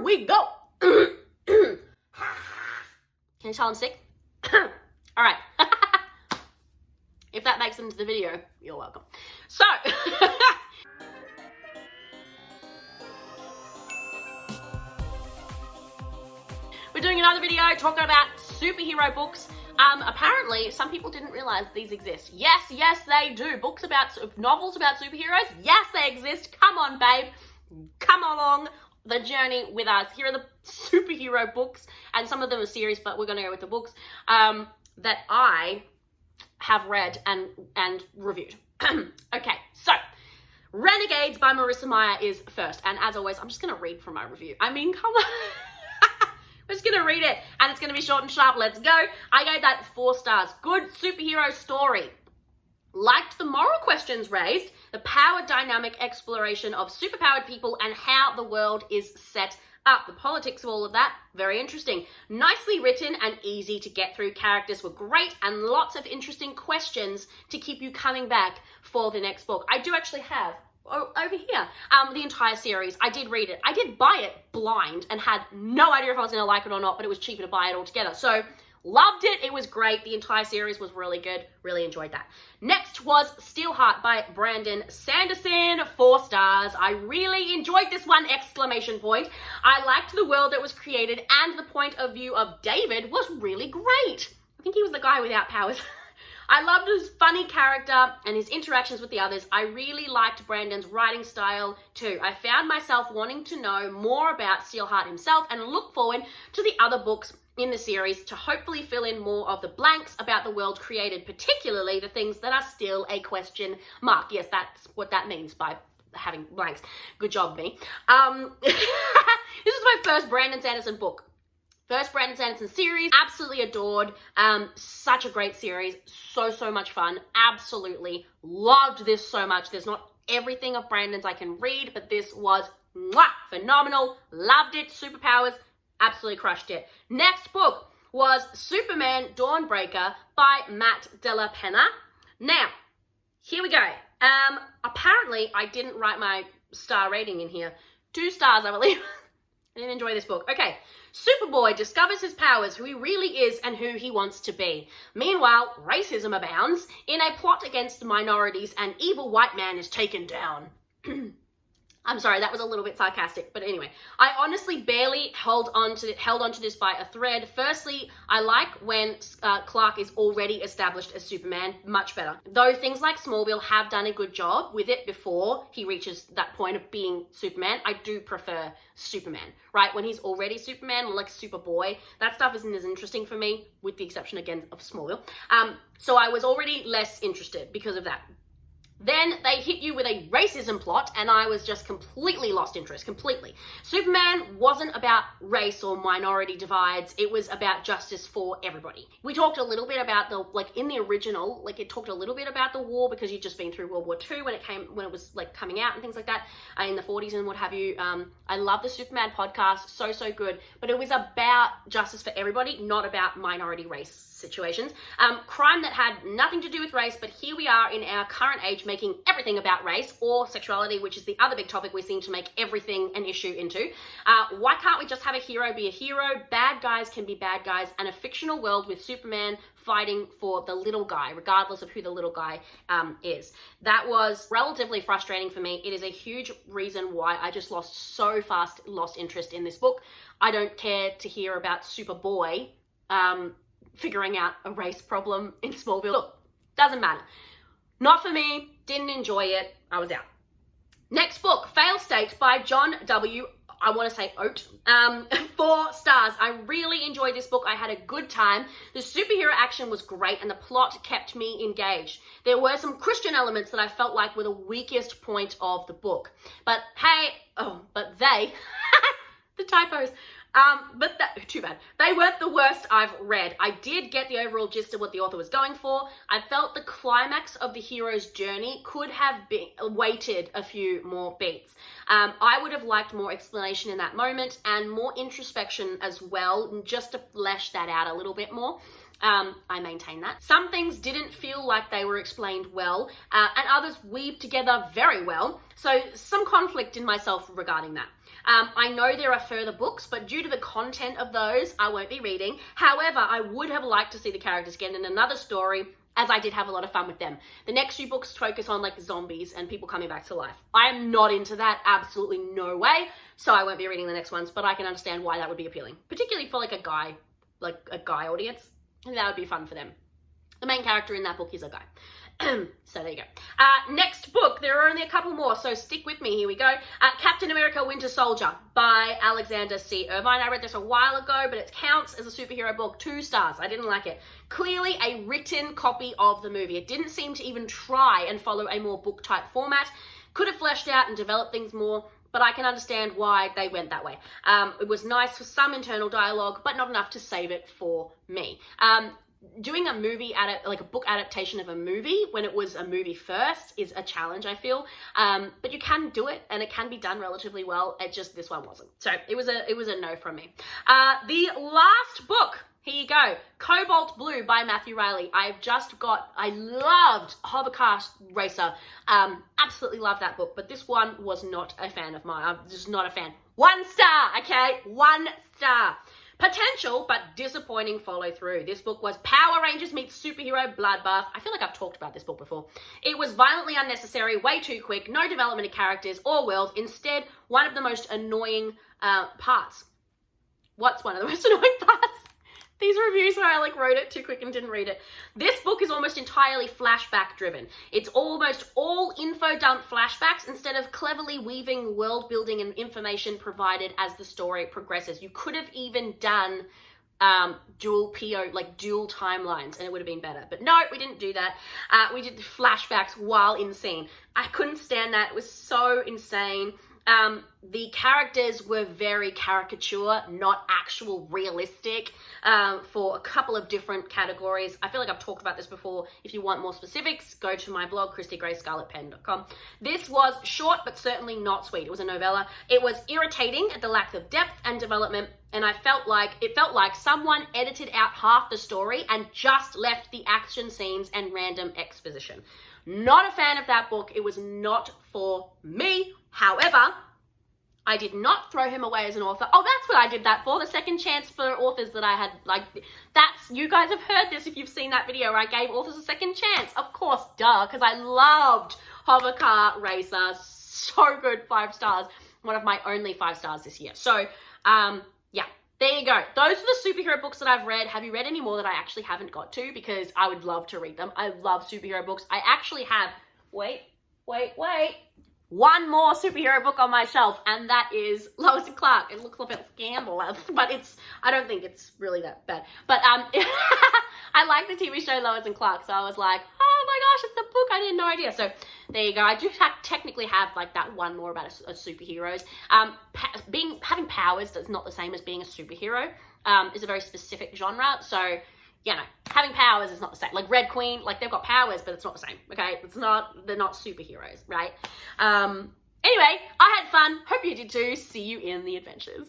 we go. Can you tell I'm sick? All right. If that makes it into the video, you're welcome. So, we're doing another video talking about superhero books. Apparently, some people didn't realize these exist. Yes, they do. Novels about superheroes, yes, they exist. Come on, babe. Come along the journey with us. Here are the superhero books, and some of them are series, but we're going to go with the books that I have read and reviewed. Okay, so Renegades by Marissa Meyer is first, and as always, I'm just going to read from my review. I mean, come on. I'm just going to read it, and it's going to be short and sharp. Let's go. I gave that 4 stars. Good superhero story. Liked the moral questions raised, the power dynamic exploration of superpowered people, and how the world is set up. The politics of all of that, very interesting. Nicely written and easy to get through. Characters were great, and lots of interesting questions to keep you coming back for the next book. I do actually have over here the entire series. I did read it. I did buy it blind and had no idea if I was going to like it or not, but it was cheaper to buy it all together. So loved it. It was great. The entire series was really good. Really enjoyed that. Next was Steelheart by Brandon Sanderson. 4 stars. I really enjoyed this one! Exclamation point. I liked the world that was created, and the point of view of David was really great. I think he was the guy without powers. I loved his funny character and his interactions with the others. I really liked Brandon's writing style too. I found myself wanting to know more about Steelheart himself and look forward to the other books in the series to hopefully fill in more of the blanks about the world created, particularly the things that are still a question mark. Yes, that's what that means by having blanks. Good job, me. This is my first Brandon Sanderson book. First Brandon Sanderson series, absolutely adored. Such a great series, so much fun. Absolutely loved this so much. There's not everything of Brandon's I can read, but this was phenomenal. Loved it. Superpowers, absolutely crushed it. Next book was Superman Dawnbreaker by Matt Della Penna. Now, here we go. Apparently, I didn't write my star rating in here. 2 stars, I believe. I didn't enjoy this book. Okay. Superboy discovers his powers, who he really is, and who he wants to be. Meanwhile, racism abounds. In a plot against minorities, an evil white man is taken down. I'm sorry, that was a little bit sarcastic, but anyway. I honestly barely held on to this by a thread. Firstly, I like when Clark is already established as Superman, much better. Though things like Smallville have done a good job with it before he reaches that point of being Superman, I do prefer Superman, right? When he's already Superman, like Superboy, that stuff isn't as interesting for me, with the exception again of Smallville. So I was already less interested because of that. Then they hit you with a racism plot, and I was just completely lost interest, completely. Superman wasn't about race or minority divides. It was about justice for everybody. We talked a little bit about in the original, it talked a little bit about the war because you'd just been through World War II when it was coming out and things like that in the 40s and what have you. I love the Superman podcast, so good. But it was about justice for everybody, not about minority race situations. Crime that had nothing to do with race, but here we are in our current age making everything about race or sexuality, which is the other big topic we seem to make everything an issue into. Why can't we just have a hero be a hero? Bad guys can be bad guys, and a fictional world with Superman fighting for the little guy, regardless of who the little guy is. That was relatively frustrating for me. It is a huge reason why I just lost interest in this book. I don't care to hear about Superboy figuring out a race problem in Smallville. Look, doesn't matter. Not for me, didn't enjoy it, I was out. Next book, Fail State by John W. I want to say Oat. 4 stars. I really enjoyed this book. I had a good time. The superhero action was great and the plot kept me engaged. There were some Christian elements that I felt like were the weakest point of the book. But hey, they, the typos, too bad. They weren't the worst I've read. I did get the overall gist of what the author was going for. I felt the climax of the hero's journey could have been weighted a few more beats. I would have liked more explanation in that moment and more introspection as well, just to flesh that out a little bit more. I maintain that. Some things didn't feel like they were explained well, and others weaved together very well. So some conflict in myself regarding that. I know there are further books, but due to the content of those, I won't be reading. However, I would have liked to see the characters get in another story, as I did have a lot of fun with them. The next few books focus on like zombies and people coming back to life. I am not into that, absolutely no way. So I won't be reading the next ones, but I can understand why that would be appealing, particularly for like a guy audience. That would be fun for them. The main character in that book is a guy. So there you go. Next book, there are only a couple more, so stick with me. Here we go. Captain America Winter Soldier by Alexander C. Irvine. I read this a while ago, but it counts as a superhero book. 2 stars. I didn't like it. Clearly a written copy of the movie. It didn't seem to even try and follow a more book-type format. Could have fleshed out and developed things more, but I can understand why they went that way. It was nice for some internal dialogue, but not enough to save it for me. Doing a movie like a book adaptation of a movie when it was a movie first is a challenge, I feel. But you can do it, and it can be done relatively well. This one wasn't. So it was a no from me. The last book. Here you go. Cobalt Blue by Matthew Riley. I loved Hovercar Racer. Absolutely loved that book, but this one was not a fan of mine. I'm just not a fan. 1 star, okay? 1 star. Potential, but disappointing follow through. This book was Power Rangers meets Superhero Bloodbath. I feel like I've talked about this book before. It was violently unnecessary, way too quick, no development of characters or world. Instead, one of the most annoying parts. What's one of the most annoying parts? These reviews where I wrote it too quick and didn't read it. This book is almost entirely flashback driven. It's almost all info dump flashbacks instead of cleverly weaving world building and information provided as the story progresses. You could have even done dual timelines and it would have been better. But no, we didn't do that. We did flashbacks while in scene. I couldn't stand that. It was so insane. The characters were very caricature, not actual realistic, for a couple of different categories. I feel like I've talked about this before. If you want more specifics, go to my blog, ChristyGraceScarletPen.com. This was short, but certainly not sweet. It was a novella. It was irritating at the lack of depth and development, and it felt like someone edited out half the story and just left the action scenes and random exposition. Not a fan of that book. It was not for me. However, I did not throw him away as an author. Oh, that's what I did that for. The second chance for authors that I had, you guys have heard this if you've seen that video where I gave authors a second chance. Of course, duh, because I loved Hovercar Racer. So good, 5 stars. One of my only 5 stars this year. So, yeah, there you go. Those are the superhero books that I've read. Have you read any more that I actually haven't got to? Because I would love to read them. I love superhero books. I actually have, wait. 1 more superhero book on my shelf, and that is Lois and Clark. It looks a bit scandalous, but I don't think it's really that bad. But I like the TV show Lois and Clark, so I was like, oh my gosh, it's a book. I had no idea. So there you go. I do technically have that 1 more about a superheroes. Having powers that's not the same as being a superhero is a very specific genre. So having powers is not the same. Like Red Queen, they've got powers, but it's not the same, okay? They're not superheroes, right? Anyway, I had fun. Hope you did too. See you in the adventures.